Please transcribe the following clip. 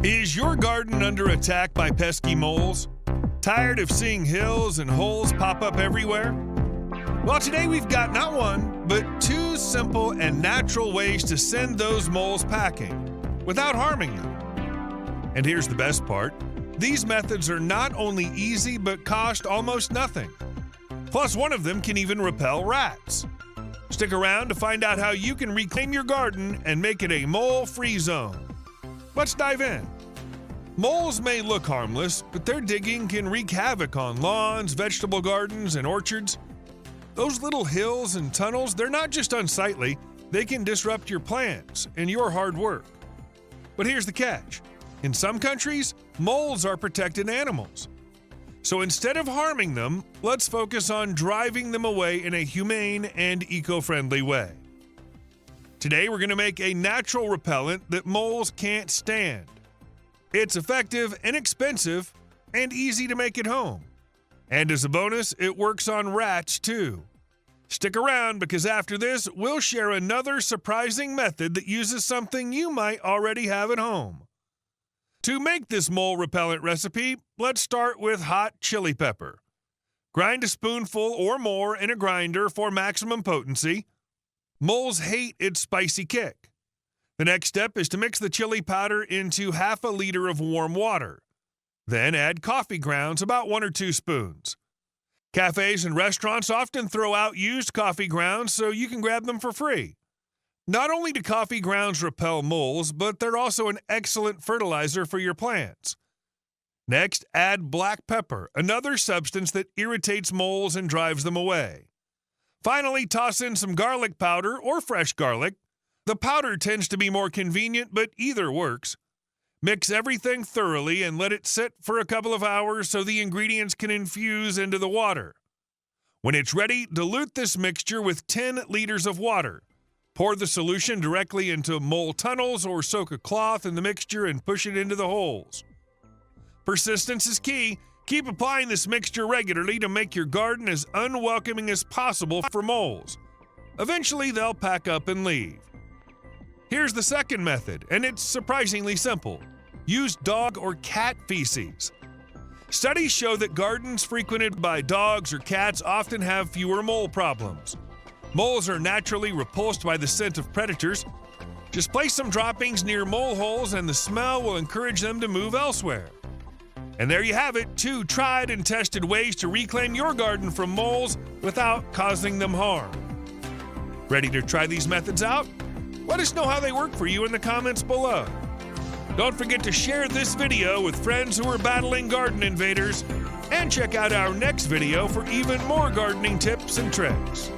Is your garden under attack by pesky moles? Tired of seeing hills and holes pop up everywhere? Well, today we've got not one, but two simple and natural ways to send those moles packing without harming them. And here's the best part. These methods are not only easy, but cost almost nothing. Plus, one of them can even repel rats. Stick around to find out how you can reclaim your garden and make it a mole-free zone. Let's dive in. Moles may look harmless, but their digging can wreak havoc on lawns, vegetable gardens, and orchards. Those little hills and tunnels, they're not just unsightly, they can disrupt your plants and your hard work. But here's the catch. In some countries, moles are protected animals. So instead of harming them, let's focus on driving them away in a humane and eco-friendly way. Today, we're going to make a natural repellent that moles can't stand. It's effective, inexpensive, and easy to make at home. And as a bonus, it works on rats too. Stick around because after this, we'll share another surprising method that uses something you might already have at home. To make this mole repellent recipe, let's start with hot chili pepper. Grind a spoonful or more in a grinder for maximum potency. Moles hate its spicy kick. The next step is to mix the chili powder into half a liter of warm water. Then add coffee grounds, about 1 or 2 spoons. Cafes and restaurants often throw out used coffee grounds, so you can grab them for free. Not only do coffee grounds repel moles, but they're also an excellent fertilizer for your plants. Next, add black pepper, another substance that irritates moles and drives them away. Finally, toss in some garlic powder or fresh garlic. The powder tends to be more convenient, but either works. Mix everything thoroughly and let it sit for a couple of hours so the ingredients can infuse into the water. When it's ready, dilute this mixture with 10 liters of water. Pour the solution directly into mole tunnels or soak a cloth in the mixture and push it into the holes. Persistence is key. Keep applying this mixture regularly to make your garden as unwelcoming as possible for moles. Eventually, they'll pack up and leave. Here's the second method, and it's surprisingly simple. Use dog or cat feces. Studies show that gardens frequented by dogs or cats often have fewer mole problems. Moles are naturally repulsed by the scent of predators. Just place some droppings near mole holes and the smell will encourage them to move elsewhere. And there you have it, 2 tried and tested ways to reclaim your garden from moles without causing them harm. Ready to try these methods out? Let us know how they work for you in the comments below. Don't forget to share this video with friends who are battling garden invaders, and check out our next video for even more gardening tips and tricks.